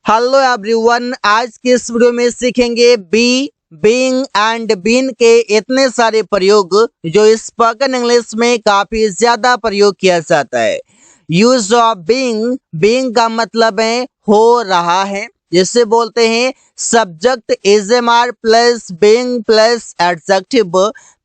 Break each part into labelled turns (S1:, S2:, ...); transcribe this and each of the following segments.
S1: Hello everyone, आज के इस वीडियो में सीखेंगे बी, बीइंग एंड बीन के इतने सारे प्रयोग जो स्पोकन इंग्लिश में काफी ज्यादा प्रयोग किया जाता है। यूज ऑफ बीइंग, बीइंग का मतलब है हो रहा है, जिसे बोलते हैं subject is am are plus being plus adjective.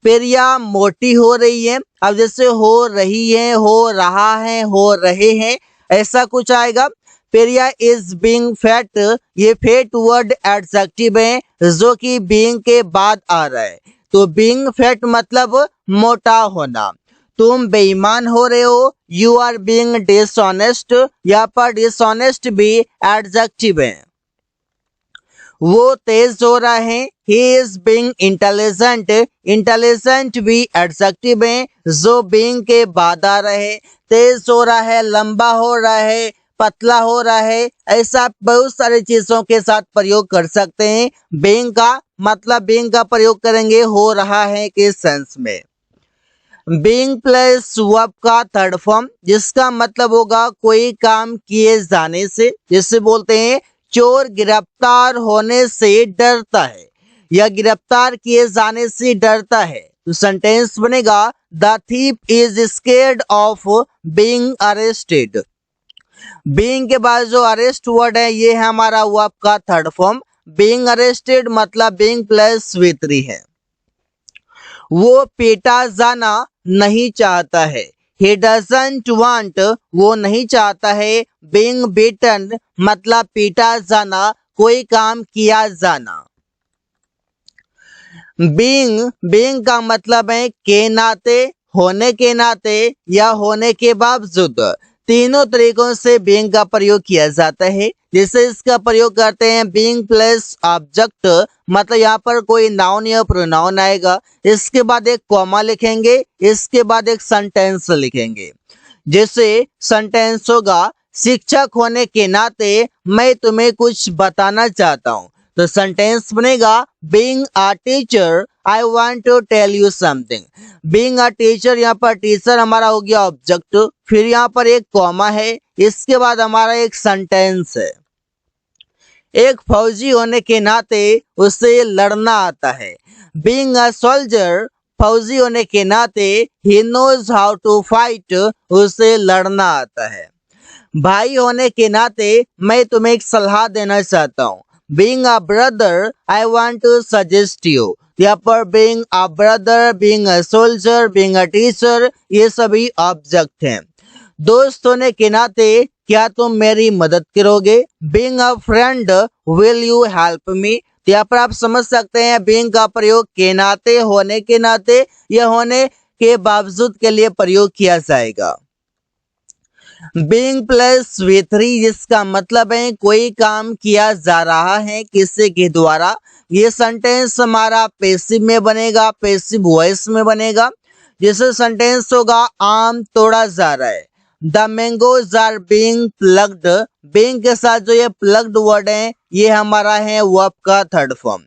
S1: पेरिया मोटी हो रही है, अब जैसे हो रही है, हो रहा है, हो रहे हैं, ऐसा कुछ आएगा। पेरिया इज बीइंग फैट, ये फैट वर्ड एडजेक्टिव है जो कि बीइंग के बाद आ रहा है। तो बीइंग फैट मतलब मोटा होना। तुम बेईमान हो रहे हो, यू आर बीइंग डिसऑनेस्ट, यहाँ पर डिसऑनेस्ट भी एडजेक्टिव है। वो तेज हो रहा है, he is being intelligent, intelligent भी एडजेक्टिव है जो बीइंग के बाद आ रहे हैं। तेज हो रहा है, लंबा हो रहा है, पतला हो रहा है, ऐसा बहुत सारी चीजों के साथ प्रयोग कर सकते हैं। बीइंग का मतलब बीइंग का प्रयोग करेंगे हो रहा है के सेंस में। बीइंग प्लस वर्ब का थर्ड फॉर्म, जिसका मतलब होगा कोई काम किए जाने से, जिसे बोलते हैं चोर गिरफ्तार होने से डरता है या गिरफ्तार किए जाने से डरता है। तो सेंटेंस बनेगा the thief is scared of being arrested. Being के बाद जो अरेस्ट वर्ड है ये है हमारा वर्ब का थर्ड फॉर्म। बीइंग अरेस्टेड मतलब बीइंग प्लस V3 है। वो पीटा जाना नहीं चाहता है, he doesn't want, वो नहीं चाहता है। being beaten मतलब पीटा जाना, कोई काम किया जाना। being का मतलब है के नाते, होने के नाते या होने के बावजूद। तीनों तरीकों से being का प्रयोग किया जाता है। जिसे इसका प्रयोग करते हैं being प्लस ऑब्जेक्ट, मतलब यहाँ पर कोई नाउन या प्रोनाउन आएगा, इसके बाद एक कॉमा लिखेंगे, इसके बाद एक सेंटेंस लिखेंगे। जैसे सेंटेंस होगा शिक्षक होने के नाते मैं तुम्हें कुछ बताना चाहता हूँ। तो सेंटेंस बनेगा being a teacher I want to tell you something. Being a teacher, यहाँ पर टीचर हमारा हो गया ऑब्जेक्ट, फिर यहाँ पर एक कॉमा है, इसके बाद हमारा एक सेंटेंस है। एक फौजी होने के नाते उसे लड़ना आता है। बीइंग अ सोल्जर, फौजी होने के नाते he knows how to fight, उसे लड़ना आता है। भाई होने के नाते मैं तुम्हें एक सलाह देना चाहता हूँ। Being a brother I want to suggest you. यहाँ पर being a brother, being a soldier, being a teacher, ये सभी ऑब्जेक्ट हैं। दोस्त होने के नाते क्या तुम मेरी मदद करोगे? Being a friend will you help me. यहाँ पर आप समझ सकते हैं बीइंग का प्रयोग के नाते, होने के नाते या होने के बावजूद के लिए प्रयोग किया जाएगा। बीइंग प्लस V3, जिसका मतलब है कोई काम किया जा रहा है किसी के द्वारा। ये सेंटेंस हमारा पैसिव में बनेगा, पैसिव वॉइस में बनेगा। जैसे सेंटेंस होगा आम तोड़ा जा रहा है, the mangoes are being plucked. Being के साथ जो ये प्लग्ड वर्ड है ये हमारा है वर्ब का थर्ड फॉर्म।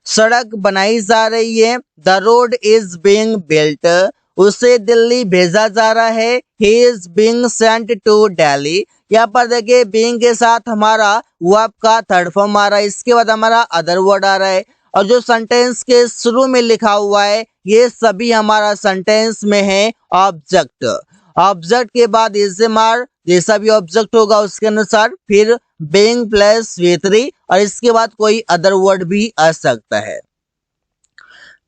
S1: सड़क बनाई जा रही है, the road is being built. उसे दिल्ली भेजा जा रहा है, he is being sent to Delhi. यहाँ पर देखिए बीइंग के साथ हमारा वर्ब का थर्ड फॉर्म आ रहा है, इसके बाद हमारा अदर वर्ड आ रहा है। और जो सेंटेंस के शुरू में लिखा हुआ है ये सभी हमारा सेंटेंस में है ऑब्जेक्ट। ऑब्जेक्ट के बाद इजमार, जैसा भी ऑब्जेक्ट होगा उसके अनुसार फिर बीइंग प्लस V3 और इसके बाद कोई अदर वर्ड भी आ सकता है।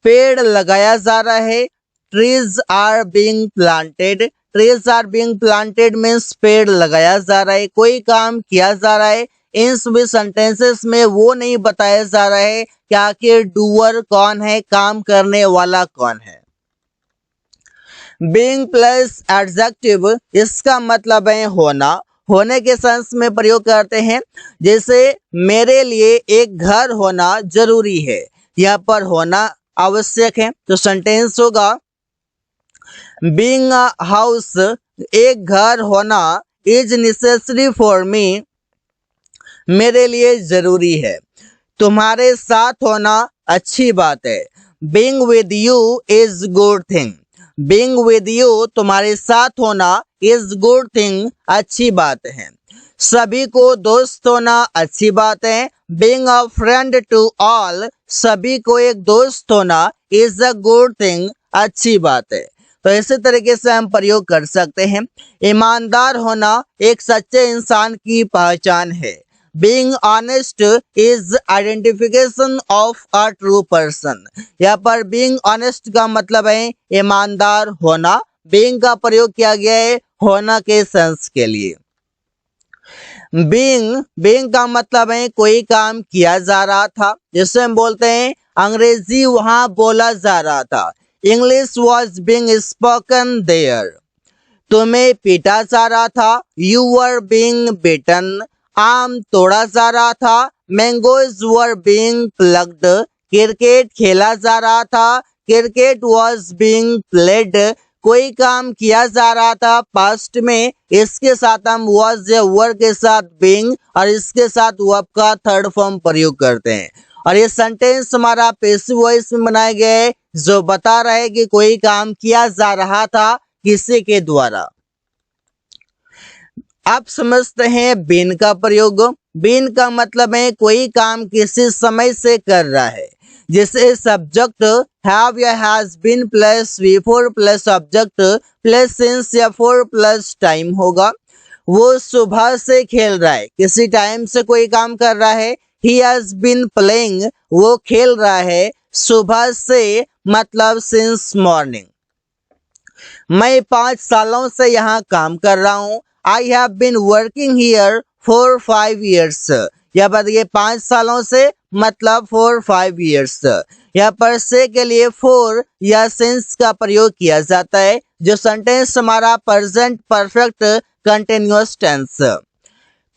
S1: पेड़ लगाया जा रहा है, trees are being planted. Trees are being planted means पेड़ लगाया जा रहा है, कोई काम किया जा रहा है। इन सभी सेंटेंसेस में वो नहीं बताया जा रहा है कि आखिर डूअर कौन है, काम करने वाला कौन है। बीइंग प्लस एडजेक्टिव, इसका मतलब है होना, होने के सेंस में प्रयोग करते हैं। जैसे मेरे लिए एक घर होना जरूरी है, यहाँ पर होना आवश्यक है। तो सेंटेंस होगा बीइंग अ हाउस, एक घर होना इज नेसेसरी फॉर मी, मेरे लिए जरूरी है। तुम्हारे साथ होना अच्छी बात है, being with you is good thing. Being with you, तुम्हारे साथ होना इज गुड थिंग, अच्छी बात है। सभी को दोस्त होना अच्छी बात है। Being a friend to all, सभी को एक दोस्त होना इज अ गुड थिंग, अच्छी बात है। तो इसी तरीके से हम प्रयोग कर सकते हैं। ईमानदार होना एक सच्चे इंसान की पहचान है। Being honest is identification of a true person. यहाँ पर बीइंग ऑनेस्ट का मतलब है ईमानदार होना। बीइंग का प्रयोग किया गया है होना के सेंस के लिए। बीइंग का मतलब है कोई काम किया जा रहा था, जिसे हम बोलते हैं अंग्रेजी वहां बोला जा रहा था। English was being spoken there. तुम्हें पीटा जा रहा था, यू वर बीइंग बीटन। आम तोड़ा जा रहा था, mangoes were being plucked. Cricket खेला जा रहा था, क्रिकेट वॉज बीइंग प्लेड। कोई काम किया जा रहा था पास्ट में, इसके साथ हम वॉज या वर के साथ बीइंग और इसके साथ वर्ब का थर्ड फॉर्म प्रयोग करते हैं। और ये सेंटेंस हमारा पैसिव वॉइस में बनाया गया है, जो बता रहा है कि कोई काम किया जा रहा था किसी के द्वारा। आप समझते हैं बीन का प्रयोग। बीन का मतलब है कोई काम किसी समय से कर रहा है, जैसे सब्जेक्ट हैव या has been plus before plus object plus since या फोर प्लस टाइम होगा। वो सुबह से खेल रहा है, किसी टाइम से कोई काम कर रहा है। ही हैज बीन प्लेइंग, वो खेल रहा है सुबह से, मतलब सिंस मॉर्निंग। मैं 5 सालों से यहाँ काम कर रहा हूँ। I have been working here for 5 years। यहाँ पर ये 5 सालों से मतलब फॉर 5 years। यहाँ पर से के लिए फोर या सिंस का प्रयोग किया जाता है, जो सेंटेंस हमारा प्रेजेंट परफेक्ट कंटिन्यूअस टेंस।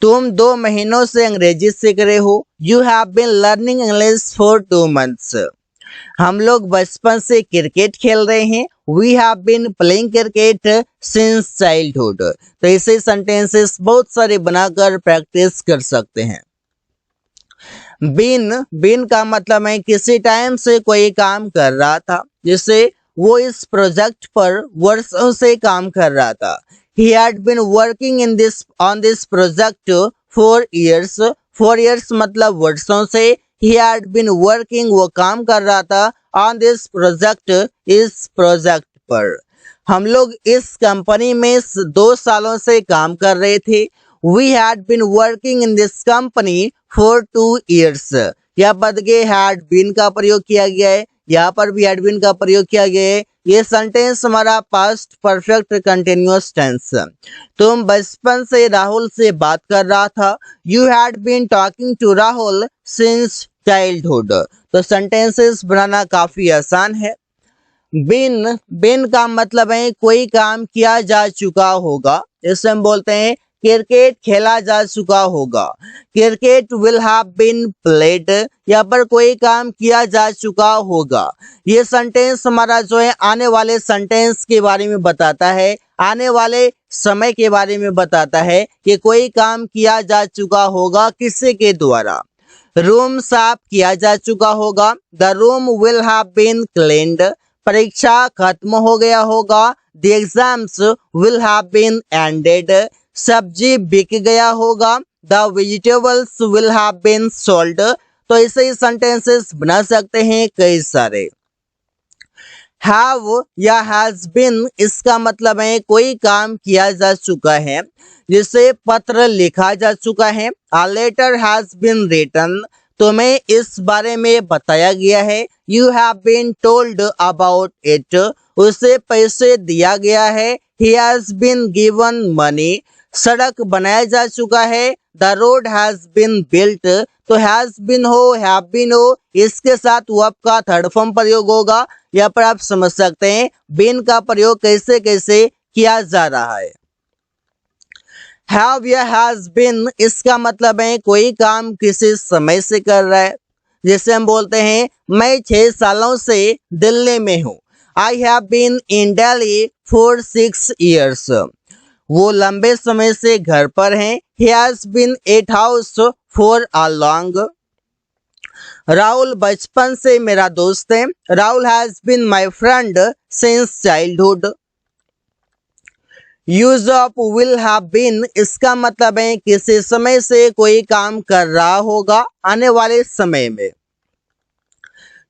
S1: तुम 2 महीनों से अंग्रेजी सीख रहे हो। You have been learning English for 2 months। हम लोग बचपन से क्रिकेट खेल रहे हैं। We have been playing cricket since childhood. तो ऐसे सेंटेंसेस बहुत सारे बनाकर प्रैक्टिस कर सकते हैं। बीन का मतलब है किसी टाइम से कोई काम कर रहा था, जैसे वो इस प्रोजेक्ट पर वर्षों से काम कर रहा था। He had been working on this project for years। 4 years मतलब वर्षों से। He had been working, वो काम कर रहा था on this project, इस प्रोजेक्ट पर। हम लोग इस कंपनी में 2 सालों से काम कर रहे थे। We had been working in this company for 2 years। यहाँ पर had been का प्रयोग किया गया है, यहाँ पर भी had been का प्रयोग किया गया है। ये सेंटेंस हमारा पास्ट परफेक्ट कंटिन्यूअस टेंस। तुम बचपन से राहुल से बात कर रहा था। You had been talking to Rahul since childhood. तो सेंटेंसेस बनाना काफी आसान है। बिन का मतलब है कोई काम किया जा चुका होगा, जैसे हम बोलते हैं क्रिकेट खेला जा चुका होगा। Cricket will have been played. यहाँ पर कोई काम किया जा चुका होगा। ये सेंटेंस हमारा जो है आने वाले सेंटेंस के बारे में बताता है, आने वाले समय के बारे में बताता है कि कोई काम किया जा चुका होगा किसी के द्वारा। रूम साफ किया जा चुका होगा। The room will have been cleaned. परीक्षा खत्म हो गया होगा। The exams will have been ended. सब्जी बिक गया होगा। The vegetables will have been sold. तो ऐसे ही सेंटेंसेस बना सकते हैं कई सारे। हैव या हैज बीन, इसका मतलब है कोई काम किया जा चुका है, जिसे पत्र लिखा जा चुका है। A letter has been written। तुम्हें इस बारे में बताया गया है। You have been told about it। उसे पैसे दिया गया है। He has been given money। सड़क बनाया जा चुका है। The road has been built। तो has been हो, have been हो, इसके साथ वर्ब का थर्ड फॉर्म प्रयोग होगा। यहाँ पर आप समझ सकते हैं been का प्रयोग कैसे कैसे किया जा रहा है। हैव या हैज बीन, इसका मतलब है कोई काम किसी समय से कर रहा है, जैसे हम बोलते हैं मैं 6 सालों से दिल्ली में हूँ। I have been in Delhi for 6 years। वो लंबे समय से घर पर हैं। He has been at house for a long. Rahul बचपन से मेरा दोस्त है। Rahul has been my friend since childhood. Use of will have been, इसका मतलब है किसी समय से कोई काम कर रहा होगा आने वाले समय में।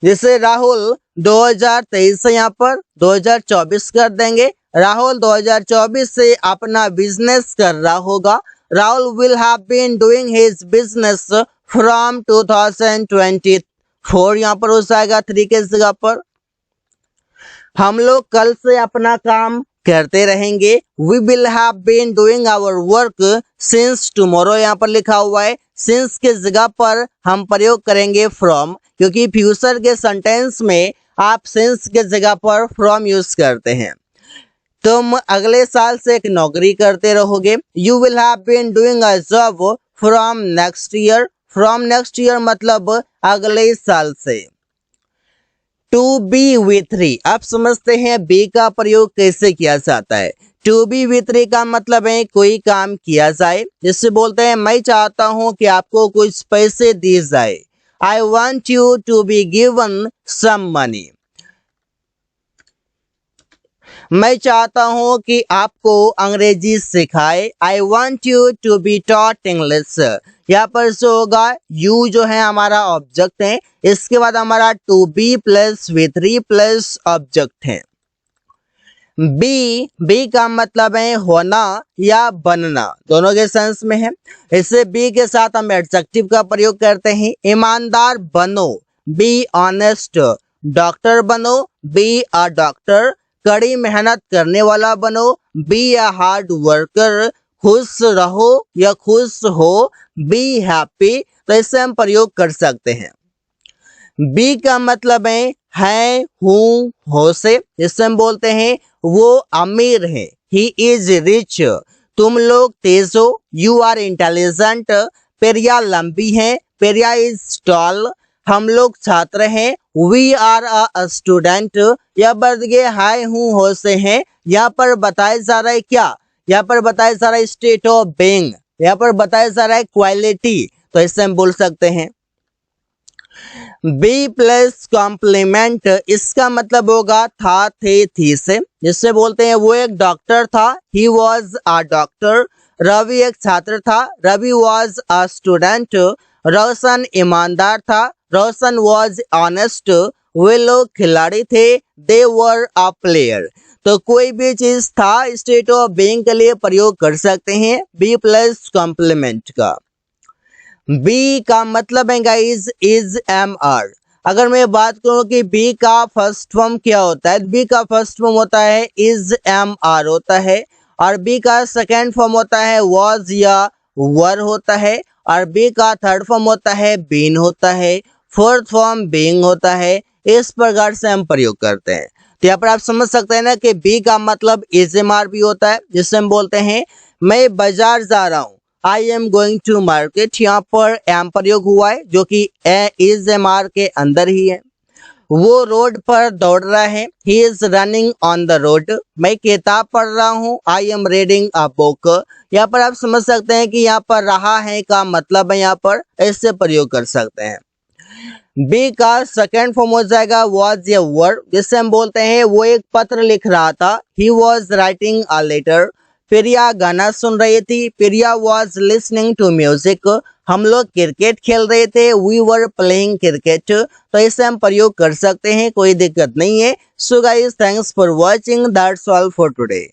S1: जैसे राहुल 2023 से यहाँ पर 2024 कर देंगे। राहुल 2024 से अपना बिजनेस कर रहा होगा। Rahul will have been doing his business from 2024, यहाँ पर हो जाएगा 3 के जगह पर। हम लोग कल से अपना काम करते रहेंगे। We will have been doing our work since tomorrow, यहाँ पर लिखा हुआ है। सिंस के जगह पर हम प्रयोग करेंगे फ्रॉम, क्योंकि फ्यूचर के सेंटेंस में आप सिंस के जगह पर फ्रॉम यूज करते हैं। तुम अगले साल से एक नौकरी करते रहोगे। You will have been doing a job from next year. From next year मतलब अगले साल से। टू बी विथ 3, आप समझते हैं बी का प्रयोग कैसे किया जाता है। टू बी विथ 3 का मतलब है कोई काम किया जाए, जिससे बोलते हैं मैं चाहता हूं कि आपको कुछ पैसे दिए जाए। I want you to be given some money, मैं चाहता हूं कि आपको अंग्रेजी सिखाए। I want you to be taught English. यहाँ पर जो होगा यू जो है हमारा ऑब्जेक्ट है, इसके बाद हमारा to be plus V 3 plus object है। बी का मतलब है होना या बनना, दोनों के सेंस में है। इससे बी के साथ हम एडजेक्टिव का प्रयोग करते हैं। ईमानदार बनो, बी ऑनेस्ट। डॉक्टर बनो, बी अ डॉक्टर। कड़ी मेहनत करने वाला बनो, बी अ हार्ड वर्कर। खुश रहो या खुश हो, बी हैप्पी। तो इससे हम प्रयोग कर सकते हैं। बी का मतलब है हूँ, हो से, जिससे हम बोलते हैं वो अमीर है। He is rich. तुम लोग तेज हो, यू आर इंटेलिजेंट। पेरिया लंबी है, पेरिया इज टॉल। हम लोग छात्र हैं, वी आर अ स्टूडेंट। यह बढ़ गए हाय हूँ हो से हैं। यहाँ पर बताया जा रहा है क्या, यहाँ पर बताया जा रहा है स्टेट ऑफ बीइंग, यहाँ पर बताया जा रहा है क्वालिटी। तो इससे हम बोल सकते हैं बी प्लस कॉम्प्लीमेंट, इसका मतलब होगा था, थे, थी से, जिससे बोलते हैं वो एक डॉक्टर था। He was a doctor. Ravi एक छात्र था। Ravi was a student. Roshan ईमानदार था। Roshan was honest. वे लोग खिलाड़ी थे। They were a player. तो कोई भी चीज था स्टेट ऑफ बीइंग के लिए प्रयोग कर सकते हैं बी प्लस कॉम्प्लीमेंट का। बी का मतलब है गाइस इज एम आर। अगर मैं बात करूं कि बी का फर्स्ट फॉर्म क्या होता है, बी का फर्स्ट फॉर्म होता है इज एम आर होता है। और बी का सेकेंड फॉर्म होता है वॉज या वर होता है। और बी का थर्ड फॉर्म होता है बीन होता है। फोर्थ फॉर्म बीइंग होता है। इस प्रकार से हम प्रयोग करते हैं। तो यहाँ पर आप समझ सकते हैं ना कि बी का मतलब इज एम आर भी होता है, जिससे हम बोलते हैं मैं बाजार जा रहा हूँ। I am going to market, यहाँ पर एम प्रयोग हुआ है जो कि इज एम आर के अंदर ही है। वो रोड पर दौड़ रहा है, he is running on the road. मैं किताब पढ़ रहा हूँ, I am reading a book. यहाँ पर आप समझ सकते हैं कि यहाँ पर रहा है का मतलब है यहाँ पर ऐसे प्रयोग कर सकते हैं। बी का सेकेंड फॉर्म हो जाएगा वॉज या वर, जिससे हम बोलते हैं वो एक पत्र लिख रहा था। He was writing a letter. Priya गाना सुन रही थी। Priya was listening to music. हम लोग क्रिकेट खेल रहे थे। We were playing cricket. तो इसे हम प्रयोग कर सकते हैं, कोई दिक्कत नहीं है। So guys thanks for watching, that's all for today.